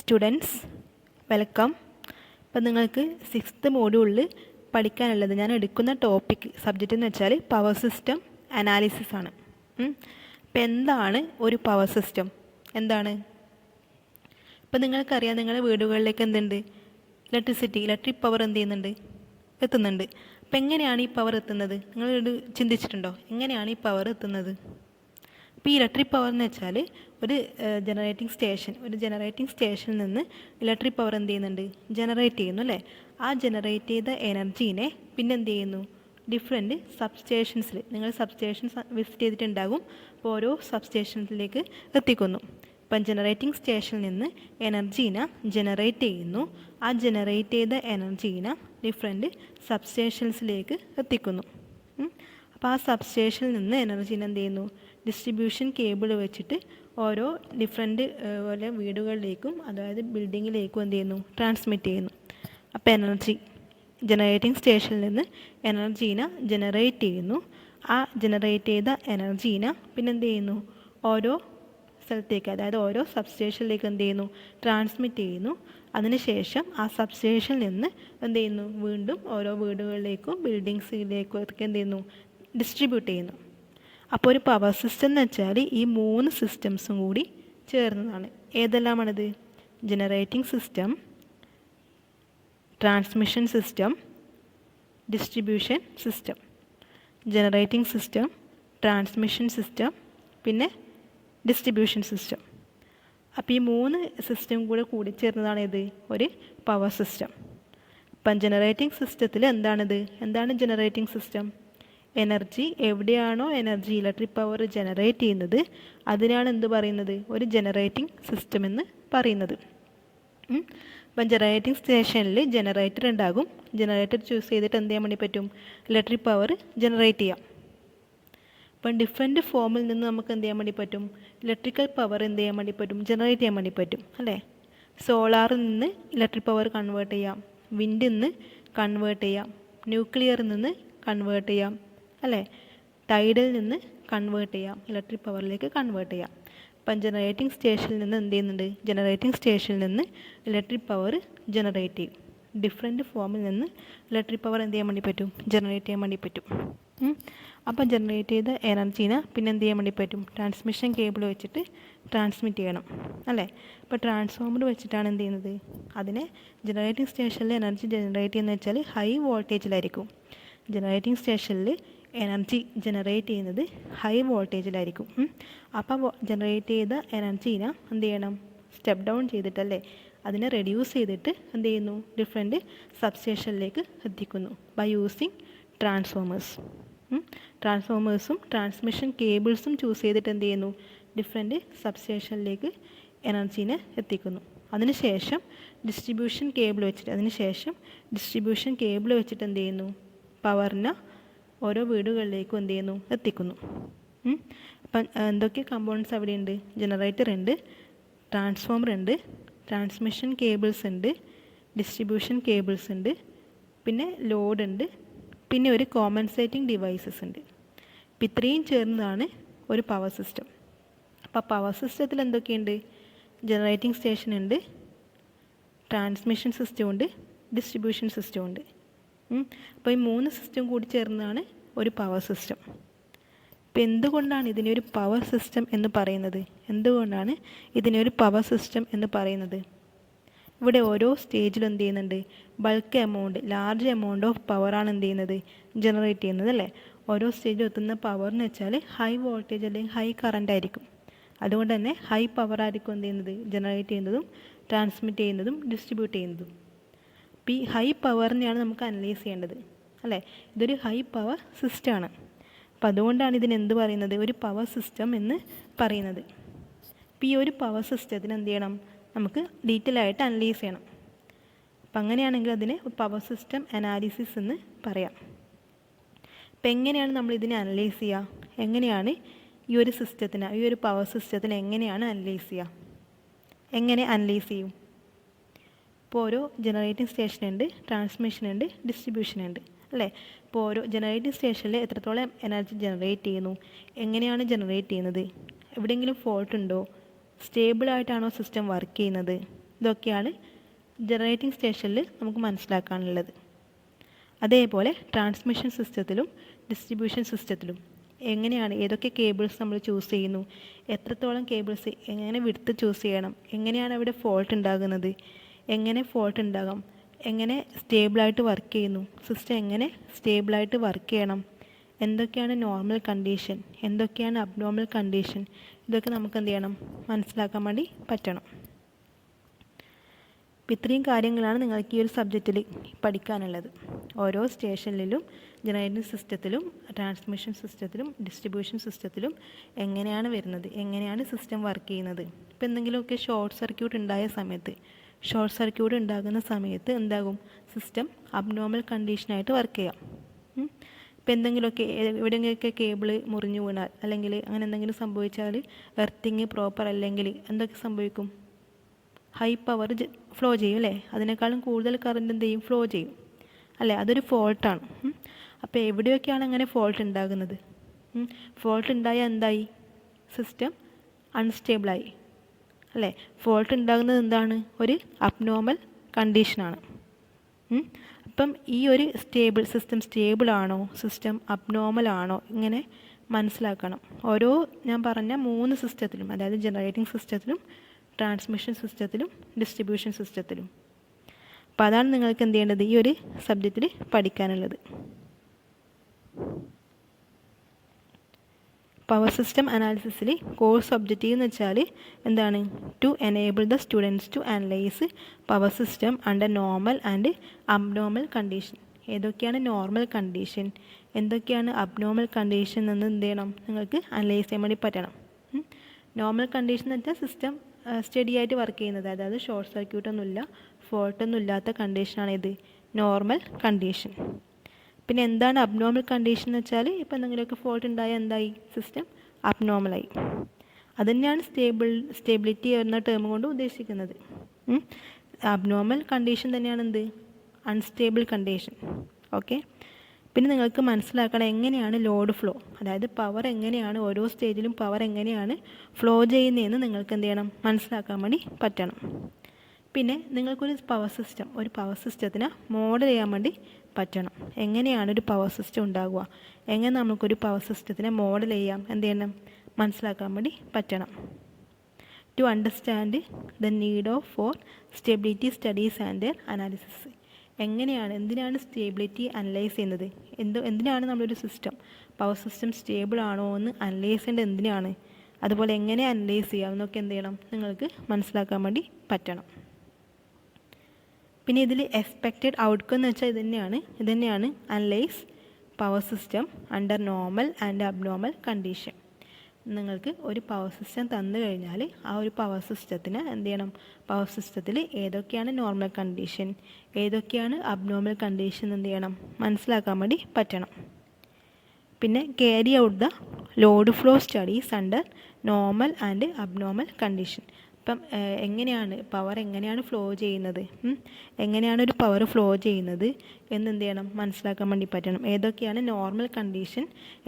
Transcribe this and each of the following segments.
Students welcome. ഇപ്പം നിങ്ങൾക്ക് 6th മോഡ്യൂളിൽ പഠിക്കാനുള്ളത് ഞാൻ എടുക്കുന്ന ടോപ്പിക് സബ്ജക്റ്റ് എന്ന് വെച്ചാൽ പവർ സിസ്റ്റം അനാലിസിസ് ആണ്. ഇപ്പം എന്താണ് ഒരു പവർ സിസ്റ്റം? എന്താണ്? ഇപ്പം നിങ്ങൾക്കറിയാം, നിങ്ങളുടെ വീടുകളിലേക്ക് എന്തുണ്ട്? ഇലക്ട്രിക് പവർ എന്ത് ചെയ്യുന്നുണ്ട്? എത്തുന്നുണ്ട്. അപ്പം എങ്ങനെയാണ് ഈ പവർ എത്തുന്നത്? നിങ്ങൾ ചിന്തിച്ചിട്ടുണ്ടോ എങ്ങനെയാണ് ഈ പവർ എത്തുന്നത്? ഇപ്പോൾ ഈ ഇലക്ട്രിക് പവർ എന്ന് വെച്ചാൽ ഒരു ജനറേറ്റിംഗ് സ്റ്റേഷനിൽ നിന്ന് ഇലക്ട്രിക് പവർ എന്ത് ചെയ്യുന്നുണ്ട്? ജനറേറ്റ് ചെയ്യുന്നു അല്ലേ? ആ ജനറേറ്റ് ചെയ്ത എനർജീനെ പിന്നെ എന്ത് ചെയ്യുന്നു? ഡിഫറെൻറ്റ് സബ്സ്റ്റേഷൻസിൽ, നിങ്ങൾ സബ്സ്റ്റേഷൻസ് വിസിറ്റ് ചെയ്തിട്ടുണ്ടാകും. അപ്പോൾ ഓരോ സബ്സ്റ്റേഷൻസിലേക്ക് എത്തിക്കുന്നു. ഇപ്പം ജനറേറ്റിംഗ് സ്റ്റേഷനിൽ നിന്ന് എനർജീനെ ജനറേറ്റ് ചെയ്യുന്നു. ആ ജനറേറ്റ് ചെയ്ത എനർജീനെ ഡിഫറെൻറ്റ് സബ്സ്റ്റേഷൻസിലേക്ക് എത്തിക്കുന്നു. അപ്പോൾ ആ സബ്സ്റ്റേഷനിൽ നിന്ന് എനർജീനെ എന്ത് ചെയ്യുന്നു? ഡിസ്ട്രിബ്യൂഷൻ കേബിൾ വെച്ചിട്ട് ഓരോ ഡിഫറെൻറ്റ് വീടുകളിലേക്കും, അതായത് ബിൽഡിങ്ങിലേക്കും എന്ത് ചെയ്യുന്നു? ട്രാൻസ്മിറ്റ് ചെയ്യുന്നു. അപ്പോൾ എനർജി ജനറേറ്റിംഗ് സ്റ്റേഷനിൽ നിന്ന് എനർജീനെ ജനറേറ്റ് ചെയ്യുന്നു. ആ ജനറേറ്റ് ചെയ്ത എനർജീനെ പിന്നെ എന്ത് ചെയ്യുന്നു? ഓരോ സ്ഥലത്തേക്ക്, അതായത് ഓരോ സബ്സ്റ്റേഷനിലേക്ക് എന്ത് ചെയ്യുന്നു? ട്രാൻസ്മിറ്റ് ചെയ്യുന്നു. അതിനുശേഷം ആ സബ്സ്റ്റേഷനിൽ നിന്ന് എന്ത് ചെയ്യുന്നു? വീണ്ടും ഓരോ വീടുകളിലേക്കും ബിൽഡിങ്സിലേക്കും ഒക്കെ എന്ത് ചെയ്യുന്നു? ഡിസ്ട്രിബ്യൂട്ട് ചെയ്യുന്നു. അപ്പോൾ ഒരു പവർ സിസ്റ്റം എന്ന് വെച്ചാൽ ഈ 3 സിസ്റ്റംസും കൂടി ചേർന്നതാണ്. ഏതെല്ലാമാണിത്? Generating system, transmission system, distribution system. Generating system, transmission system, പിന്നെ ഡിസ്ട്രിബ്യൂഷൻ സിസ്റ്റം. അപ്പോൾ ഈ 3 സിസ്റ്റം കൂടി ചേർന്നതാണ് ഇത് ഒരു പവർ സിസ്റ്റം. ഇപ്പം ജനറേറ്റിംഗ് സിസ്റ്റത്തിൽ എന്താണ് ജനറേറ്റിംഗ് സിസ്റ്റം? എനർജി എവിടെയാണോ ഇലക്ട്രിക് പവർ ജനറേറ്റ് ചെയ്യുന്നത് അതിനാണ് എന്ത് പറയുന്നത്? ഒരു ജനറേറ്റിംഗ് സിസ്റ്റം എന്ന് പറയുന്നത്. അപ്പം ജനറേറ്റിംഗ് സ്റ്റേഷനിൽ ജനറേറ്റർ ഉണ്ടാകും. ജനറേറ്റർ ചൂസ് ചെയ്തിട്ട് എന്ത് ചെയ്യാൻ വേണ്ടി പറ്റും? ഇലക്ട്രിക് പവർ ജനറേറ്റ് ചെയ്യാം. അപ്പം ഡിഫറെൻറ്റ് ഫോമിൽ നിന്ന് നമുക്ക് എന്ത് ചെയ്യാൻ വേണ്ടി പറ്റും? ഇലക്ട്രിക്കൽ പവർ എന്ത് ചെയ്യാൻ വേണ്ടി പറ്റും? ജനറേറ്റ് ചെയ്യാൻ വേണ്ടി പറ്റും അല്ലേ? സോളാറിൽ നിന്ന് ഇലക്ട്രിക് പവർ കൺവേർട്ട് ചെയ്യാം, വിൻഡിൽ നിന്ന് കൺവേർട്ട് ചെയ്യാം, ന്യൂക്ലിയറിൽ നിന്ന് കൺവേർട്ട് ചെയ്യാം അല്ലേ? ടൈഡിൽ നിന്ന് കൺവേർട്ട് ചെയ്യാം, ഇലക്ട്രിക് പവറിലേക്ക് കൺവേർട്ട് ചെയ്യാം. അപ്പം ജനറേറ്റിംഗ് സ്റ്റേഷനിൽ നിന്ന് എന്ത് ചെയ്യുന്നുണ്ട്? ജനറേറ്റിംഗ് സ്റ്റേഷനിൽ നിന്ന് ഇലക്ട്രിക് പവർ ജനറേറ്റ് ചെയ്യും. ഡിഫറെൻറ്റ് ഫോമിൽ നിന്ന് ഇലക്ട്രിക് പവർ എന്ത് ചെയ്യാൻ വേണ്ടി പറ്റും? ജനറേറ്റ് ചെയ്യാൻ വേണ്ടി പറ്റും. അപ്പം ജനറേറ്റ് ചെയ്ത എനർജീനെ പിന്നെ എന്ത് ചെയ്യാൻ വേണ്ടി പറ്റും? ട്രാൻസ്മിഷൻ കേബിൾ വെച്ചിട്ട് ട്രാൻസ്മിറ്റ് ചെയ്യണം അല്ലേ? ഇപ്പോൾ ട്രാൻസ്ഫോമർ വെച്ചിട്ടാണ് എന്ത് ചെയ്യുന്നത്? അതിനെ ജനറേറ്റിംഗ് സ്റ്റേഷനിൽ എനർജി ജനറേറ്റ് ചെയ്യുന്നത് വെച്ചാൽ ഹൈ വോൾട്ടേജിലായിരിക്കും. ജനറേറ്റിംഗ് സ്റ്റേഷനിൽ എനർജി ജനറേറ്റ് ചെയ്യുന്നത് ഹൈ വോൾട്ടേജിലായിരിക്കും. അപ്പോൾ ജനറേറ്റ് ചെയ്ത എനർജീനെ എന്ത് ചെയ്യണം? സ്റ്റെപ്പ് ഡൗൺ ചെയ്തിട്ടല്ലേ, അതിനെ റെഡ്യൂസ് ചെയ്തിട്ട് എന്ത് ചെയ്യുന്നു? ഡിഫറെൻറ്റ് സബ്സ്റ്റേഷനിലേക്ക് എത്തിക്കുന്നു ബൈ യൂസിങ് ട്രാൻസ്ഫോമേഴ്സും ട്രാൻസ്മിഷൻ കേബിൾസും ചൂസ് ചെയ്തിട്ട് എന്ത് ചെയ്യുന്നു? ഡിഫറെൻറ്റ് സബ്സ്റ്റേഷനിലേക്ക് എനർജീനെ എത്തിക്കുന്നു. അതിനുശേഷം ഡിസ്ട്രിബ്യൂഷൻ കേബിൾ വെച്ചിട്ട് എന്ത് ചെയ്യുന്നു? പവറിനെ ഓരോ വീടുകളിലേക്കും എന്ത് ചെയ്യുന്നു? എത്തിക്കുന്നു. അപ്പം എന്തൊക്കെ കമ്പോണൻസ് അവിടെയുണ്ട്? ജനറേറ്റർ ഉണ്ട്, ട്രാൻസ്ഫോമർ ഉണ്ട്, ട്രാൻസ്മിഷൻ കേബിൾസ് ഉണ്ട്, ഡിസ്ട്രിബ്യൂഷൻ കേബിൾസ് ഉണ്ട്, പിന്നെ ലോഡ് ഉണ്ട്, പിന്നെ ഒരു കോമ്പൻസേറ്റിംഗ് ഡിവൈസസ് ഉണ്ട്. അപ്പം ഇത്രയും ചേർന്നതാണ് ഒരു പവർ സിസ്റ്റം. അപ്പോൾ പവർ സിസ്റ്റത്തിൽ എന്തൊക്കെയുണ്ട്? ജനറേറ്റിംഗ് സ്റ്റേഷൻ ഉണ്ട്, ട്രാൻസ്മിഷൻ സിസ്റ്റം ഉണ്ട്, ഡിസ്ട്രിബ്യൂഷൻ സിസ്റ്റം ഉണ്ട്. അപ്പോൾ ഈ 3 സിസ്റ്റം കൂടി ചേർന്നതാണ് ഒരു പവർ സിസ്റ്റം. ഇപ്പോൾ എന്തുകൊണ്ടാണ് ഇതിനൊരു പവർ സിസ്റ്റം എന്ന് പറയുന്നത്? ഇവിടെ ഓരോ സ്റ്റേജിലും എന്ത് ചെയ്യുന്നുണ്ട്? ലാർജ് എമൗണ്ട് ഓഫ് പവറാണ് എന്ത് ചെയ്യുന്നത്? ജനറേറ്റ് ചെയ്യുന്നത് അല്ലേ? ഓരോ സ്റ്റേജിൽ എത്തുന്ന പവർ എന്ന് വെച്ചാൽ ഹൈ വോൾട്ടേജ് അല്ലെങ്കിൽ ഹൈ കറണ്ട് ആയിരിക്കും. അതുകൊണ്ട് തന്നെ ഹൈ പവർ ആയിരിക്കും എന്ത് ചെയ്യുന്നത്? ജനറേറ്റ് ചെയ്യുന്നതും ട്രാൻസ്മിറ്റ് ചെയ്യുന്നതും ഡിസ്ട്രിബ്യൂട്ട് ചെയ്യുന്നതും. അപ്പോൾ ഈ ഹൈ പവറിനെയാണ് നമുക്ക് അനലൈസ് ചെയ്യേണ്ടത് അല്ലേ? ഇതൊരു ഹൈ പവർ സിസ്റ്റമാണ്. അപ്പോൾ അതുകൊണ്ടാണ് ഇതിനെന്ത് പറയുന്നത്? ഒരു പവർ സിസ്റ്റം എന്ന് പറയുന്നത്. അപ്പോൾ ഈ ഒരു പവർ സിസ്റ്റത്തിന് എന്ത് ചെയ്യണം? നമുക്ക് ഡീറ്റെയിൽ ആയിട്ട് അനലൈസ് ചെയ്യണം. അപ്പം അങ്ങനെയാണെങ്കിൽ അതിനെ പവർ സിസ്റ്റം അനാലിസിസ് എന്ന് പറയാം. അപ്പം എങ്ങനെയാണ് നമ്മൾ ഇതിനെ അനലൈസ് ചെയ്യുക? എങ്ങനെയാണ് ഈ ഒരു പവർ സിസ്റ്റത്തിന് എങ്ങനെയാണ് അനലൈസ് ചെയ്യുക? എങ്ങനെ അനലൈസ് ചെയ്യും? ഇപ്പോൾ ഓരോ ജനറേറ്റിംഗ് സ്റ്റേഷൻ ഉണ്ട്, ട്രാൻസ്മിഷൻ ഉണ്ട്, ഡിസ്ട്രിബ്യൂഷൻ ഉണ്ട് അല്ലേ? ഇപ്പോൾ ഓരോ ജനറേറ്റിംഗ് സ്റ്റേഷനിൽ എത്രത്തോളം എനർജി ജനറേറ്റ് ചെയ്യുന്നു, എങ്ങനെയാണ് ജനറേറ്റ് ചെയ്യുന്നത്, എവിടെയെങ്കിലും ഫോൾട്ട് ഉണ്ടോ, സ്റ്റേബിളായിട്ടാണോ സിസ്റ്റം വർക്ക് ചെയ്യുന്നത്, ഇതൊക്കെയാണ് ജനറേറ്റിംഗ് സ്റ്റേഷനിൽ നമുക്ക് മനസ്സിലാക്കാനുള്ളത്. അതേപോലെ ട്രാൻസ്മിഷൻ സിസ്റ്റത്തിലും ഡിസ്ട്രിബ്യൂഷൻ സിസ്റ്റത്തിലും എങ്ങനെയാണ്, ഏതൊക്കെ കേബിൾസ് നമ്മൾ ചൂസ് ചെയ്യുന്നു, എത്രത്തോളം കേബിൾസ്, എങ്ങനെ വിഡ്ത്ത് ചൂസ് ചെയ്യണം, എങ്ങനെയാണ് അവിടെ ഫോൾട്ട് ഉണ്ടാകുന്നത്, എങ്ങനെ ഫോൾട്ട് ഉണ്ടാകാം, എങ്ങനെ സ്റ്റേബിളായിട്ട് വർക്ക് ചെയ്യുന്നു, സിസ്റ്റം എങ്ങനെ സ്റ്റേബിളായിട്ട് വർക്ക് ചെയ്യണം, എന്തൊക്കെയാണ് നോർമൽ കണ്ടീഷൻ, എന്തൊക്കെയാണ് അബ്നോർമൽ കണ്ടീഷൻ, ഇതൊക്കെ നമുക്ക് എന്ത് ചെയ്യണം, മനസ്സിലാക്കാൻ വേണ്ടി പറ്റണം. അപ്പോൾ ഇത്രയും കാര്യങ്ങളാണ് നിങ്ങൾക്ക് ഈ ഒരു സബ്ജക്റ്റിൽ പഠിക്കാനുള്ളത്. ഓരോ സ്റ്റേഷനിലും ജനറേറ്റിംഗ് സിസ്റ്റത്തിലും ട്രാൻസ്മിഷൻ സിസ്റ്റത്തിലും ഡിസ്ട്രിബ്യൂഷൻ സിസ്റ്റത്തിലും എങ്ങനെയാണ് വരുന്നത്, എങ്ങനെയാണ് സിസ്റ്റം വർക്ക് ചെയ്യുന്നത്. ഇപ്പോൾ എന്തെങ്കിലുമൊക്കെ ഷോർട്ട് സർക്യൂട്ട് ഉണ്ടായ സമയത്ത്, ഷോർട്ട് സർക്യൂട്ട് ഉണ്ടാകുന്ന സമയത്ത് എന്താകും, സിസ്റ്റം അബ്നോർമൽ കണ്ടീഷനായിട്ട് വർക്ക് ചെയ്യാം. ഇപ്പോൾ എന്തെങ്കിലുമൊക്കെ എവിടെയെങ്കിലുമൊക്കെ കേബിൾ മുറിഞ്ഞു വീണാൽ അല്ലെങ്കിൽ അങ്ങനെ എന്തെങ്കിലും സംഭവിച്ചാൽ, എർത്തിങ് പ്രോപ്പർ അല്ലെങ്കിൽ എന്തൊക്കെ സംഭവിക്കും, ഹൈ പവർ ഫ്ലോ ചെയ്യും അല്ലേ, അതിനേക്കാളും കൂടുതൽ കറണ്ട് എന്ത് ചെയ്യും, ഫ്ലോ ചെയ്യും അല്ലേ, അതൊരു ഫോൾട്ടാണ്. അപ്പോൾ എവിടെയൊക്കെയാണ് അങ്ങനെ ഫോൾട്ട് ഉണ്ടാകുന്നത്, ഫോൾട്ട് ഉണ്ടായാൽ എന്തായി, സിസ്റ്റം അൺസ്റ്റേബിളായി അല്ലേ. ഫോൾട്ട് ഉണ്ടാകുന്നത് എന്താണ്, ഒരു അബ്നോർമൽ കണ്ടീഷനാണ്. അപ്പം ഈ ഒരു സിസ്റ്റം സ്റ്റേബിളാണോ, സിസ്റ്റം അബ്നോർമൽ ആണോ, ഇങ്ങനെ മനസ്സിലാക്കണം. ഓരോ ഞാൻ പറഞ്ഞ 3 സിസ്റ്റത്തിലും, അതായത് ജനറേറ്റിംഗ് സിസ്റ്റത്തിലും ട്രാൻസ്മിഷൻ സിസ്റ്റത്തിലും ഡിസ്ട്രിബ്യൂഷൻ സിസ്റ്റത്തിലും. അപ്പോൾ അതാണ് നിങ്ങൾക്ക് എന്ത് ചെയ്യേണ്ടത്, ഈ ഒരു സബ്ജക്റ്റിൽ പഠിക്കാനുള്ളത്. പവർ സിസ്റ്റം അനാലിസിസിൽ കോഴ്സ് ഒബ്ജക്റ്റീവ് എന്ന് വെച്ചാൽ എന്താണ്, to enable the students to analyse power system under normal and abnormal condition. ഏതൊക്കെയാണ് നോർമൽ കണ്ടീഷൻ, എന്തൊക്കെയാണ് അബ്നോർമൽ കണ്ടീഷൻ എന്ന് എന്ത് ചെയ്യണം, നിങ്ങൾക്ക് അനലൈസ് ചെയ്യാൻ വേണ്ടി പറ്റണം. നോർമൽ കണ്ടീഷൻ എന്ന് വെച്ചാൽ സിസ്റ്റം സ്റ്റഡി ആയിട്ട് വർക്ക് ചെയ്യുന്നത്, അതായത് ഷോർട്ട് സർക്യൂട്ടൊന്നുമില്ല, ഫോൾട്ടൊന്നും ഇല്ലാത്ത കണ്ടീഷനാണ് ഇത് നോർമൽ കണ്ടീഷൻ. പിന്നെ എന്താണ് അബ്നോർമൽ കണ്ടീഷൻ എന്ന് വെച്ചാൽ, ഇപ്പോൾ എന്തെങ്കിലുമൊക്കെ ഫോൾട്ട് ഉണ്ടായാൽ എന്തായി, സിസ്റ്റം അബ്നോർമലായി. അതുതന്നെയാണ് സ്റ്റേബിലിറ്റി എന്ന ടേം കൊണ്ട് ഉദ്ദേശിക്കുന്നത്. അബ്നോർമൽ കണ്ടീഷൻ തന്നെയാണ് എന്ത്, അൺസ്റ്റേബിൾ കണ്ടീഷൻ. ഓക്കെ. പിന്നെ നിങ്ങൾക്ക് മനസ്സിലാക്കണം എങ്ങനെയാണ് ലോഡ് ഫ്ലോ, അതായത് പവർ എങ്ങനെയാണ് ഓരോ സ്റ്റേജിലും പവർ എങ്ങനെയാണ് ഫ്ലോ ചെയ്യുന്നതെന്ന് നിങ്ങൾക്ക് എന്ത് ചെയ്യണം, മനസ്സിലാക്കാൻ വേണ്ടി പറ്റണം. പിന്നെ നിങ്ങൾക്കൊരു പവർ സിസ്റ്റത്തിനെ മോഡൽ ചെയ്യാൻ വേണ്ടി പറ്റണം. എങ്ങനെയാണ് ഒരു പവർ സിസ്റ്റം ഉണ്ടാകുക, എങ്ങനെ നമുക്കൊരു പവർ സിസ്റ്റത്തിനെ മോഡൽ ചെയ്യാം, എന്ത് ചെയ്യണം, മനസ്സിലാക്കാൻ വേണ്ടി പറ്റണം. To understand the need for stability studies and analysis. എന്തിനാണ് സ്റ്റേബിലിറ്റി അനലൈസ് ചെയ്യുന്നത്, എന്തിനാണ് നമ്മളൊരു പവർ സിസ്റ്റം സ്റ്റേബിൾ ആണോ എന്ന് അനലൈസ് ചെയ്യേണ്ടത് എന്തിനാണ്, അതുപോലെ എങ്ങനെ അനലൈസ് ചെയ്യാം എന്നൊക്കെ എന്ത് ചെയ്യണം, നിങ്ങൾക്ക് മനസ്സിലാക്കാൻ വേണ്ടി പറ്റണം. പിന്നെ ഇതിൽ എക്സ്പെക്റ്റഡ് ഔട്ട്കം എന്ന് വെച്ചാൽ ഇത് തന്നെയാണ് analyse power system under normal and abnormal condition. നിങ്ങൾക്ക് ഒരു പവർ സിസ്റ്റം തന്നു കഴിഞ്ഞാൽ ആ ഒരു പവർ സിസ്റ്റത്തിന് എന്ത് ചെയ്യണം, പവർ സിസ്റ്റത്തിൽ ഏതൊക്കെയാണ് നോർമൽ കണ്ടീഷൻ, ഏതൊക്കെയാണ് അബ്നോർമൽ കണ്ടീഷൻ എന്ത് ചെയ്യണം, മനസ്സിലാക്കാൻ വേണ്ടി പറ്റണം. പിന്നെ carry out the load flow studies under normal and abnormal condition. ഇപ്പം പവർ എങ്ങനെയാണ് ഫ്ലോ ചെയ്യുന്നത്, എങ്ങനെയാണ് ഒരു പവർ ഫ്ലോ ചെയ്യുന്നത് എന്ത് ചെയ്യണം, മനസ്സിലാക്കാൻ വേണ്ടി പറ്റണം. ഏതൊക്കെയാണ് നോർമൽ കണ്ടീഷൻ,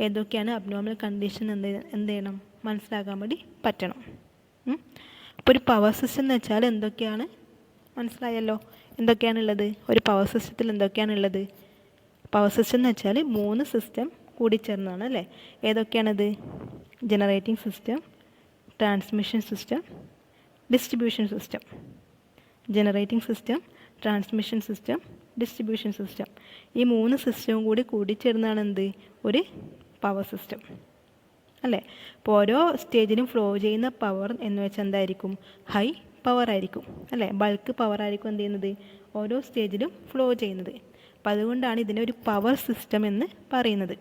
ഏതൊക്കെയാണ് അബ്നോർമൽ കണ്ടീഷൻ എന്ത് ചെയ്യണം, മനസ്സിലാക്കാൻ വേണ്ടി പറ്റണം. അപ്പോൾ ഒരു പവർ സിസ്റ്റം എന്ന് വെച്ചാൽ എന്തൊക്കെയാണ്, മനസ്സിലായല്ലോ, എന്തൊക്കെയാണുള്ളത് ഒരു പവർ സിസ്റ്റത്തിൽ, എന്തൊക്കെയാണുള്ളത്. പവർ സിസ്റ്റം എന്ന് വെച്ചാൽ 3 സിസ്റ്റം കൂടിച്ചേർന്നതാണ് അല്ലേ. ഏതൊക്കെയാണത്, generating system, transmission system, distribution system. Generating system, transmission system, distribution system. ഈ 3 സിസ്റ്റവും കൂടിച്ചേർന്നാണ് എന്ത്, ഒരു പവർ സിസ്റ്റം അല്ലേ. അപ്പോൾ ഓരോ സ്റ്റേജിലും ഫ്ലോ ചെയ്യുന്ന പവർ എന്ന് വെച്ചാൽ എന്തായിരിക്കും, ഹൈ പവർ ആയിരിക്കും അല്ലേ. ബൾക്ക് പവർ ആയിരിക്കും എന്ത് ചെയ്യുന്നത്, ഓരോ സ്റ്റേജിലും ഫ്ലോ ചെയ്യുന്നത്. അപ്പോൾ അതുകൊണ്ടാണ് ഇതിനെ ഒരു പവർ സിസ്റ്റം എന്ന് പറയുന്നത്.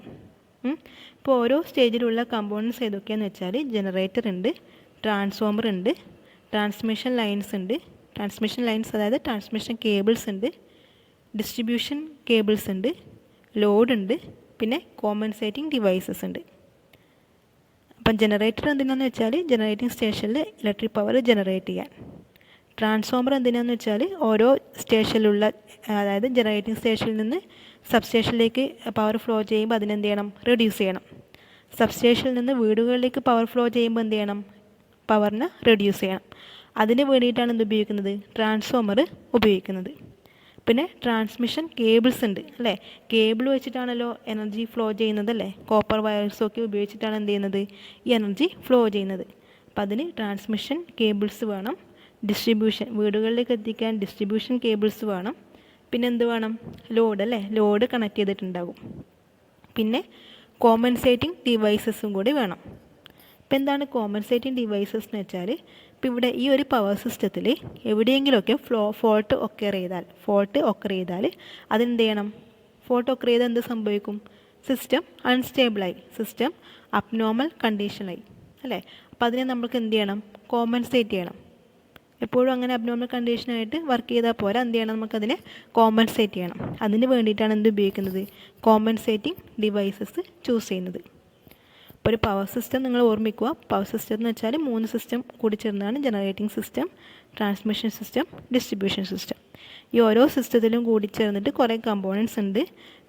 ഇപ്പോൾ ഓരോ സ്റ്റേജിലുള്ള കമ്പോണൻസ് ഏതൊക്കെയാണെന്ന് വെച്ചാൽ, ജനറേറ്റർ ഉണ്ട്, ട്രാൻസ്ഫോമർ ഉണ്ട്, ട്രാൻസ്മിഷൻ ലൈൻസ് ഉണ്ട്, അതായത് ട്രാൻസ്മിഷൻ കേബിൾസ് ഉണ്ട്, ഡിസ്ട്രിബ്യൂഷൻ കേബിൾസ് ഉണ്ട്, ലോഡ് ഉണ്ട്, പിന്നെ കോമ്പൻസേറ്റിംഗ് ഡിവൈസസ് ഉണ്ട്. അപ്പം ജനറേറ്റർ എന്തിനാണെന്ന് വെച്ചാൽ, ജനറേറ്റിംഗ് സ്റ്റേഷനിൽ ഇലക്ട്രിക് പവർ ജനറേറ്റ് ചെയ്യാൻ. ട്രാൻസ്ഫോമർ എന്തിനാണെന്ന് വെച്ചാൽ, ഓരോ സ്റ്റേഷനിലുള്ള, അതായത് ജനറേറ്റിംഗ് സ്റ്റേഷനിൽ നിന്ന് സബ്സ്റ്റേഷനിലേക്ക് പവർ ഫ്ലോ ചെയ്യുമ്പോൾ അതിനെന്ത് ചെയ്യണം, റെഡ്യൂസ് ചെയ്യണം. സബ്സ്റ്റേഷനിൽ നിന്ന് വീടുകളിലേക്ക് പവർ ഫ്ലോ ചെയ്യുമ്പോൾ എന്ത് ചെയ്യണം, പവറിനെ റെഡ്യൂസ് ചെയ്യണം. അതിന് വേണ്ടിയിട്ടാണ് എന്ത് ഉപയോഗിക്കുന്നത്, ട്രാൻസ്ഫോമർ ഉപയോഗിക്കുന്നത്. പിന്നെ ട്രാൻസ്മിഷൻ കേബിൾസ് ഉണ്ട് അല്ലേ, കേബിൾ വെച്ചിട്ടാണല്ലോ എനർജി ഫ്ലോ ചെയ്യുന്നത് അല്ലേ, കോപ്പർ വയർസൊക്കെ ഉപയോഗിച്ചിട്ടാണ് എന്ത് ചെയ്യുന്നത്, ഈ എനർജി ഫ്ലോ ചെയ്യുന്നത്. അപ്പം അതിന് ട്രാൻസ്മിഷൻ കേബിൾസ് വേണം. ഡിസ്ട്രിബ്യൂഷൻ, വീടുകളിലേക്ക് എത്തിക്കാൻ ഡിസ്ട്രിബ്യൂഷൻ കേബിൾസ് വേണം. പിന്നെ എന്ത് വേണം, ലോഡ് അല്ലേ, ലോഡ് കണക്ട് ചെയ്തിട്ടുണ്ടാകും. പിന്നെ കോമ്പൻസേറ്റിംഗ് ഡിവൈസസും കൂടി വേണം. ഇപ്പം എന്താണ് കോമ്പൻസേറ്റിംഗ് ഡിവൈസസ് എന്ന് വെച്ചാൽ, ഇപ്പോൾ ഇവിടെ ഈ ഒരു പവർ സിസ്റ്റത്തിൽ എവിടെയെങ്കിലുമൊക്കെ ഫോൾട്ട് ഒക്കർ ചെയ്താൽ അതെന്ത് ചെയ്യണം, ഫോൾട്ട് ഒക്കർ ചെയ്താൽ എന്ത് സംഭവിക്കും, സിസ്റ്റം അൺസ്റ്റേബിളായി, സിസ്റ്റം അബ്നോർമൽ കണ്ടീഷനായി അല്ലേ. അപ്പോൾ അതിനെ നമുക്ക് എന്ത് ചെയ്യണം, കോമ്പൻസേറ്റ് ചെയ്യണം. എപ്പോഴും അങ്ങനെ അബ്നോർമൽ കണ്ടീഷനായിട്ട് വർക്ക് ചെയ്താൽ പോരാ, എന്ത് ചെയ്യണം, നമുക്കതിനെ കോമ്പൻസേറ്റ് ചെയ്യണം. അതിന് വേണ്ടിയിട്ടാണ് എന്ത് ഉപയോഗിക്കുന്നത്, കോമ്പൻസേറ്റിംഗ് ഡിവൈസസ് ചൂസ് ചെയ്യുന്നത്. ഇപ്പോൾ ഒരു പവർ സിസ്റ്റം നിങ്ങൾ ഓർമ്മിക്കുക, പവർ സിസ്റ്റം എന്ന് വെച്ചാൽ 3 സിസ്റ്റം കൂടി ചേർന്നതാണ് generating system, transmission system, distribution system. ഈ ഓരോ സിസ്റ്റത്തിലും കൂടി ചേർന്നിട്ട് കുറേ കമ്പോണൻസ് ഉണ്ട്,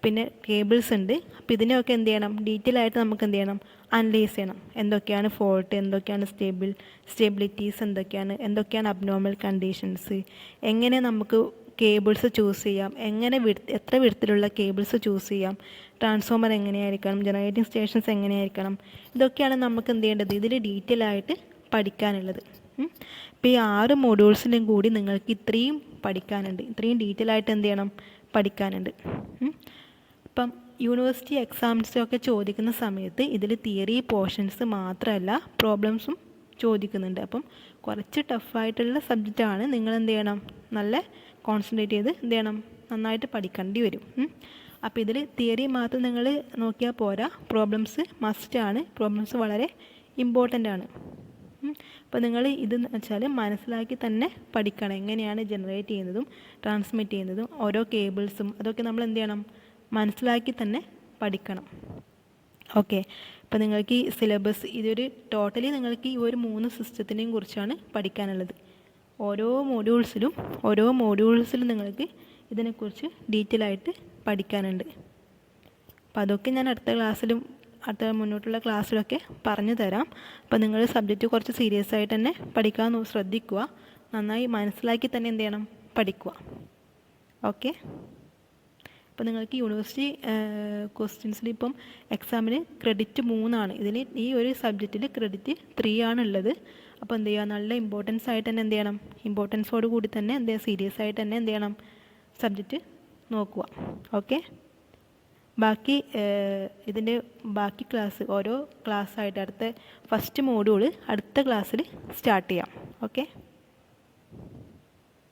പിന്നെ കേബിൾസ് ഉണ്ട്. അപ്പോൾ ഇതിനെയൊക്കെ എന്ത് ചെയ്യണം, ഡീറ്റെയിൽ ആയിട്ട് നമുക്ക് എന്ത് ചെയ്യണം, അനലൈസ് ചെയ്യണം. എന്തൊക്കെയാണ് ഫോൾട്ട്, എന്തൊക്കെയാണ് സ്റ്റെബിലിറ്റീസ്, എന്തൊക്കെയാണ് അബ്നോർമൽ കണ്ടീഷൻസ്, എങ്ങനെ നമുക്ക് കേബിൾസ് ചൂസ് ചെയ്യാം, എത്ര വിഡ്ത്തിലുള്ള കേബിൾസ് ചൂസ് ചെയ്യാം, ട്രാൻസ്ഫോമർ എങ്ങനെയായിരിക്കണം, ജനറേറ്റിംഗ് സ്റ്റേഷൻസ് എങ്ങനെയായിരിക്കണം, ഇതൊക്കെയാണ് നമുക്ക് എന്ത് ചെയ്യേണ്ടത്, ഇതിൽ ഡീറ്റെയിൽ ആയിട്ട് പഠിക്കാനുള്ളത്. ഇപ്പോൾ ഈ 6 മൊഡ്യൂൾസിലും കൂടി നിങ്ങൾക്ക് ഇത്രയും പഠിക്കാനുണ്ട്, ഇത്രയും ഡീറ്റെയിൽ ആയിട്ട് എന്ത് ചെയ്യണം, പഠിക്കാനുണ്ട്. ഇപ്പം യൂണിവേഴ്സിറ്റി എക്സാംസൊക്കെ ചോദിക്കുന്ന സമയത്ത് ഇതിൽ തിയറി പോർഷൻസ് മാത്രമല്ല പ്രോബ്ലംസും ചോദിക്കുന്നുണ്ട്. അപ്പം കുറച്ച് ടഫായിട്ടുള്ള സബ്ജക്റ്റാണ്. നിങ്ങൾ എന്ത് ചെയ്യണം, നല്ല കോൺസെൻട്രേറ്റ് ചെയ്ത് എന്ത് ചെയ്യണം, നന്നായിട്ട് പഠിക്കേണ്ടി വരും. അപ്പോൾ ഇതിൽ തിയറി മാത്രം നിങ്ങൾ നോക്കിയാൽ പോരാ, പ്രോബ്ലംസ് മസ്റ്റാണ്, പ്രോബ്ലംസ് വളരെ ഇമ്പോർട്ടൻ്റ് ആണ്. അപ്പോൾ നിങ്ങൾ ഇതെന്ന് വെച്ചാൽ മനസ്സിലാക്കി തന്നെ പഠിക്കണം, എങ്ങനെയാണ് ജനറേറ്റ് ചെയ്യുന്നതും ട്രാൻസ്മിറ്റ് ചെയ്യുന്നതും ഓരോ കേബിൾസും, അതൊക്കെ നമ്മൾ എന്ത് ചെയ്യണം, മനസ്സിലാക്കി തന്നെ പഠിക്കണം. ഓക്കെ, അപ്പോൾ നിങ്ങൾക്ക് ഈ സിലബസ് ഇതൊരു ടോട്ടലി നിങ്ങൾക്ക് ഈ ഒരു 3 സിസ്റ്റത്തിനെയും കുറിച്ചാണ് പഠിക്കാനുള്ളത്. ഓരോ മോഡ്യൂൾസിലും നിങ്ങൾക്ക് ഇതിനെക്കുറിച്ച് ഡീറ്റെയിൽ ആയിട്ട് പഠിക്കാനുണ്ട്. അപ്പോൾ അതൊക്കെ ഞാൻ അടുത്ത മുന്നോട്ടുള്ള ക്ലാസ്സിലൊക്കെ പറഞ്ഞു തരാം. അപ്പോൾ നിങ്ങൾ സബ്ജക്റ്റ് കുറച്ച് സീരിയസ് ആയിട്ട് തന്നെ പഠിക്കാൻ ശ്രദ്ധിക്കുക, നന്നായി മനസ്സിലാക്കി തന്നെ എന്ത് ചെയ്യണം, പഠിക്കുക. ഓക്കെ, അപ്പോൾ നിങ്ങൾക്ക് യൂണിവേഴ്സിറ്റി ക്വസ്റ്റ്യൻസിൽ ഇപ്പം എക്സാമിന് ക്രെഡിറ്റ് 3 ആണ്. ഇതിൽ ഈ ഒരു സബ്ജക്റ്റിൽ ക്രെഡിറ്റ് 3 ആണുള്ളത്. അപ്പോൾ എന്ത് ചെയ്യുക, നല്ല ഇമ്പോർട്ടൻസ് ആയിട്ട് തന്നെ എന്ത് ചെയ്യണം, ഇമ്പോർട്ടൻസോട് കൂടി തന്നെ എന്ത് ചെയ്യുക, സീരിയസ് ആയിട്ട് തന്നെ എന്ത് ചെയ്യണം, സബ്ജക്റ്റ് നോക്കുക. ഓക്കെ, ഇതിൻ്റെ ബാക്കി ക്ലാസ് ഓരോ ക്ലാസ്സായിട്ട് അടുത്ത ഫസ്റ്റ് മോഡ്യൂൾ അടുത്ത ക്ലാസ്സിൽ സ്റ്റാർട്ട് ചെയ്യാം. ഓക്കെ.